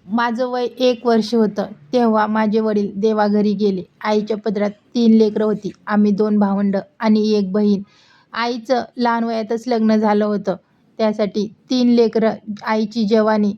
माझं वय 1 वर्ष होतं तेव्हा माझे वडील देवाघरी गेले. आईच्या पदरात 3 लेकरं होती. आम्ही 2 भावंडं आणि 1 बहीण. आईचं लहान वयातच लग्न झालं होतं. त्यासाठी 3 लेकरं, आईची जवानी,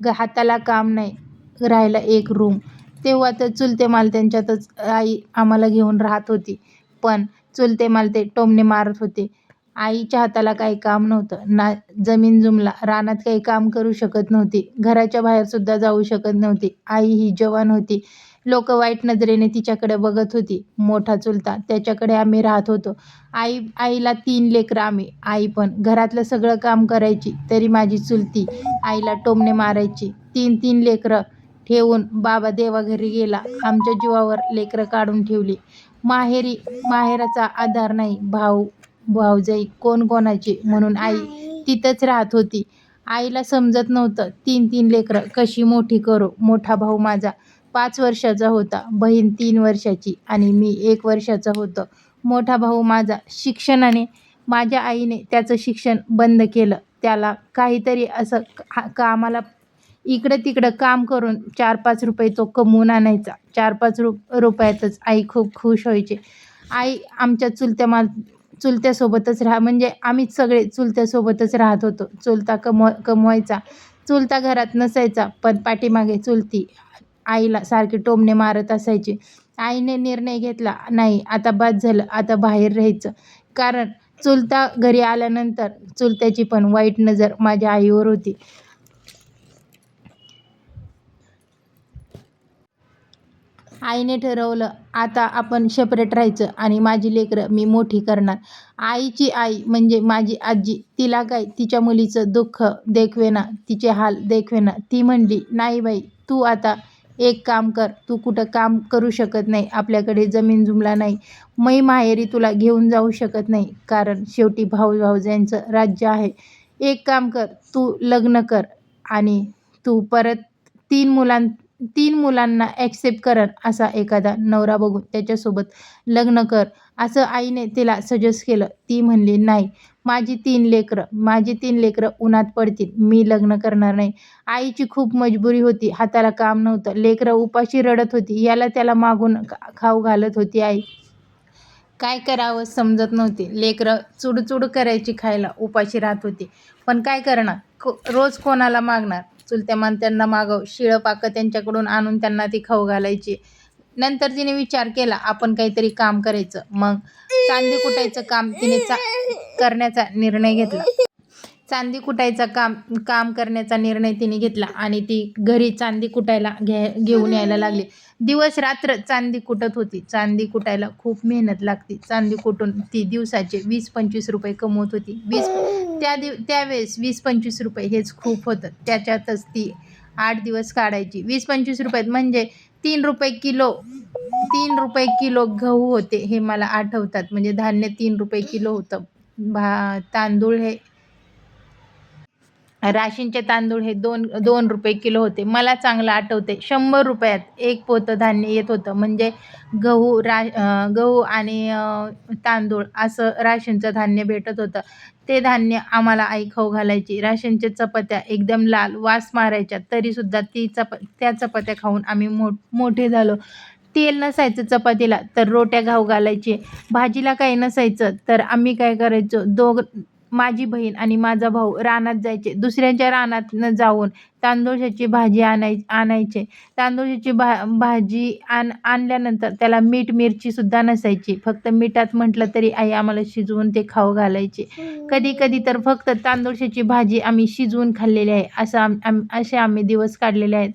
हाताला काम नाही, राहायला एक रूम. तेव्हा तर चुलते मालत्यांच्यातच आई आम्हाला घेऊन राहत होती. पण चुलते मालते टोमणे मारत होते. आईच्या हाताला काही काम नव्हतं ना, जमीन जुमला, रानात काही काम करू शकत नव्हती, घराच्या बाहेर सुद्धा जाऊ शकत नव्हती. आई ही जवान होती. लोक वाईट नजरेने तिच्याकडे बघत होती. मोठा चुलता, त्याच्याकडे आम्ही राहत होतो. आईला 3 लेकरं आम्ही. आई पण घरातलं सगळं काम करायची, तरी माझी चुलती आईला टोमणे मारायची. 3 लेकरं ठेवून बाबा देवाघरी गेला. आमच्या जीवावर लेकरं काढून ठेवली. माहेराचा आधार नाही, भाऊजाई कोण कोणाची, म्हणून आई तिथंच राहत होती. आईला समजत नव्हतं 3 लेकरं कशी मोठी करू. मोठा भाऊ माझा 5 वर्षाचा होता, बहीण 3 वर्षाची आणि मी 1 वर्षाचा होतो. मोठा भाऊ माझा शिक्षणाने, माझ्या आईने त्याचं शिक्षण बंद केलं. त्याला काहीतरी असं कामाला इकडं तिकडं काम करून 4-5 रुपये तो कमवून आणायचा. 4-5 रुपयातच आई खूप खुश व्हायची. आई आमच्या चुलत्यासोबतच म्हणजे आम्हीच सगळे चुलत्यासोबतच राहत होतो. चुलता कमवायचा, चुलता घरात नसायचा, पण पाठीमागे चुलती आईला सारखी टोमणे मारत असायची. आईने निर्णय घेतला, नाही आता बस झालं, आता बाहेर राहायचं. कारण चुलता घरी आल्यानंतर चुलत्याची पण वाईट नजर माझ्या आईवर होती. आईने ठरवलं, आता आपण सेपरेट राहायचं आणि माझी लेकरं मी मोठी करणार. आईची आई म्हणजे माझी आजी, तिला काय तिच्या मुलीचं दुःख देखवेना, तिचे हाल देखवेना. ती म्हणली, नाही बाई, तू आता एक काम कर, तू कुठं काम करू शकत नाही, आपल्याकडे जमीन जुमला नाही, मै माहेरी तुला घेऊन जाऊ शकत नाही, कारण शेवटी भाऊजांचं राज्य आहे. एक काम कर, तू लग्न कर आणि तू परत 3 मुलांना ॲक्सेप्ट करन असा एखादा नवरा बघून त्याच्यासोबत लग्न कर, असं आईने तिला सजेस्ट केलं. ती म्हणली, नाही, माझी 3 लेकरं उन्हात पडतील, मी लग्न करणार नाही. आईची खूप मजबुरी होती, हाताला काम नव्हतं, लेकरं उपाशी रडत होती, याला त्याला मागून खाऊ घालत होती आई. काय करावं समजत नव्हते. लेकरं चुडचुड करायची, खायला उपाशी राहत होती. पण काय करणार, रोज कोणाला मागणार. चुलत्या माणत्यांना मागव, शिळं पाकं त्यांच्याकडून आणून त्यांना ती खाऊ घालायची. नंतर तिने विचार केला, आपण काहीतरी काम करायचं. मग चांदी कुटायचं काम तिने करण्याचा निर्णय घेतला. चांदी कुटायचा काम करण्याचा निर्णय तिने घेतला आणि ती घरी चांदी कुटायला घेऊन यायला लागली. दिवस रात्र चांदी कुटत होती. चांदी कुटायला खूप मेहनत लागते. चांदी कुटून ती दिवसाचे 20-25 रुपये कमवत होती. त्यावेळेस 20-25 रुपये हेच खूप होतं. त्याच्यातच ती 8 दिवस काढायची. 20-25 रुपयात म्हणजे 3 रुपये किलो गहू होते, हे मला आठवतात. म्हणजे धान्य 3 रुपये किलो होतं. तांदूळ हे राशींचे तांदूळ हे 2 रुपये किलो होते. मला चांगलं आठवते, 100 रुपयात 1 पोतं धान्य येत होतं. म्हणजे गहू आणि तांदूळ असं राशींचं धान्य भेटत होतं. ते धान्य आम्हाला आई खाऊ घालायची. राशींच्या चपात्या एकदम लाल वास मारायच्या, तरीसुद्धा त्या चपात्या खाऊन आम्ही मोठे झालो. तेल नसायचं चपातीला तर रोट्या खाऊ घालायचे. भाजीला काही नसायचं तर आम्ही काय करायचो, माझी बहीण आणि माझा भाऊ रानात जायचे. दुसऱ्यांच्या रानातनं जाऊन तांदूळाची भाजी आणायचे. तांदूळाची भाजी आणल्यानंतर त्याला मीठ मिरची सुद्धा नसायची. फक्त मिठात म्हटलं तरी आई आम्हाला शिजवून ते खाऊ घालायची. कधी कधी तर फक्त तांदूळाची भाजी आम्ही शिजवून खाल्लेली आहे. असे आम्ही दिवस काढलेले आहेत.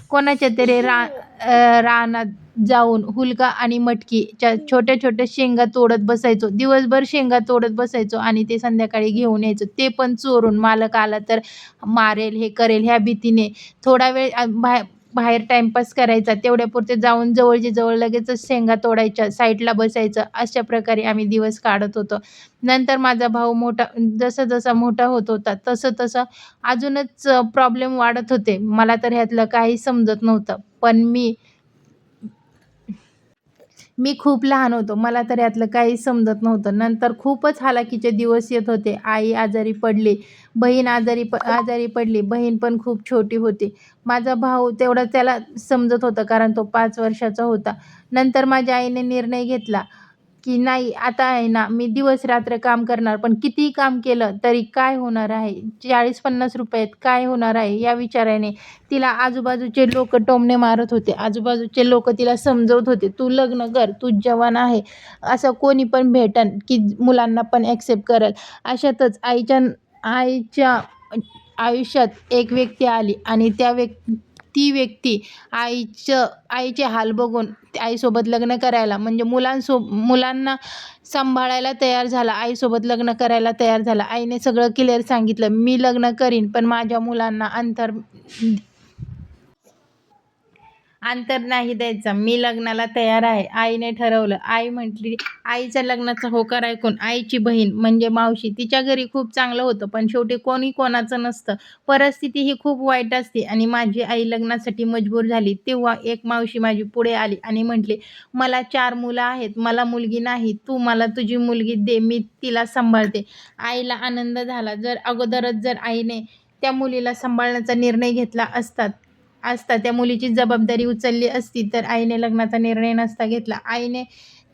कोणाच्या तरी रानात जाऊन हुलका आणि मटकीच्या छोट्या छोट्या शेंगा तोडत बसायचो. दिवसभर शेंगा तोडत बसायचो आणि ते संध्याकाळी घेऊन यायचो. ते पण चोरून, मालक आला तर मारेल, हे करेल ह्या भीतीने थोडा वेळ बाहेर टाइमपास करायचा. तेवढ्यापुरते जाऊन जवळच्या जवळ लगेचच शेंगा तोडायच्या, साईडला बसायचं. अशा प्रकारे आम्ही दिवस काढत होतो. नंतर माझा भाऊ जसा मोठा होत होता तसं अजूनच प्रॉब्लेम वाढत होते. मला तर ह्यातलं काही समजत नव्हतं. पण मी खूप लहान होतो. मला तर यातलं काही समजत नव्हतं. नंतर खूपच हालाकीचे दिवस येत होते. आई आजारी पडली, बहीण आजारी पडली. बहीण पण खूप छोटी होती. माझा भाऊ तेवढं त्याला समजत होतं कारण तो 5 वर्षाचा होता. नंतर माझ्या आईने निर्णय घेतला की नाही आता आहे ना, मी दिवस-रात्र काम करणार, पण कितीही काम केलं तरी काय होणार आहे? 40-50 रुपयात काय होणार आहे? या विचाराने तिला आजूबाजूचे लोकं टोमणे मारत होते. आजूबाजूचे लोकं तिला समजवत होते, "तू लग्न कर, तू जवान आहे." असं कोणी पण भेटेल की मुलांना पण ॲक्सेप्ट करेल. अशातच आईच्या आयुष्यात एक व्यक्ती आली आणि ती व्यक्ती आईचे हाल बघून आईसोबत लग्न करायला म्हणजे मुलांना सांभाळायला तयार झाला. आईसोबत लग्न करायला तयार झाला. आईने सगळं क्लिअर सांगितलं, "मी लग्न करीन, पण माझ्या मुलांना अंतर नाही द्यायचा. मी लग्नाला तयार आहे." आईने ठरवलं. आई म्हटली आईच्या लग्नाचा होकार ऐकून आईची बहीण म्हणजे मावशी तिच्या घरी खूप चांगलं होतं, पण शेवटी कोणी कोणाचं नसतं. परिस्थिती ही खूप वाईट असते आणि माझी आई लग्नासाठी मजबूर झाली. तेव्हा एक मावशी माझी पुढे आली आणि म्हटली, "मला 4 मुलं आहेत. मला मुलगी नाही. तू मला तुझी मुलगी दे. मी तिला सांभाळते." आईला आनंद झाला. जर आईने त्या मुलीला सांभाळण्याचा निर्णय घेतला असता त्या मुलीची जबाबदारी उचलली असती, तर आईने लग्नाचा निर्णय नसता घेतला. आईने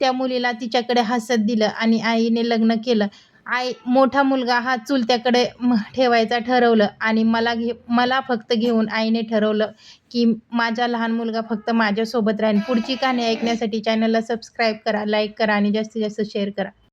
त्या मुलीला तिच्याकडे हसत दिलं आणि आईने लग्न केलं. मोठा मुलगा हा चुलत्याकडे ठेवायचा ठरवलं आणि मला फक्त घेऊन आईने ठरवलं, की माझा लहान मुलगा फक्त माझ्यासोबत राहील. पुढची कहाणी ऐकण्यासाठी चॅनलला सबस्क्राईब करा, लाईक करा आणि जास्तीत जास्त शेअर करा.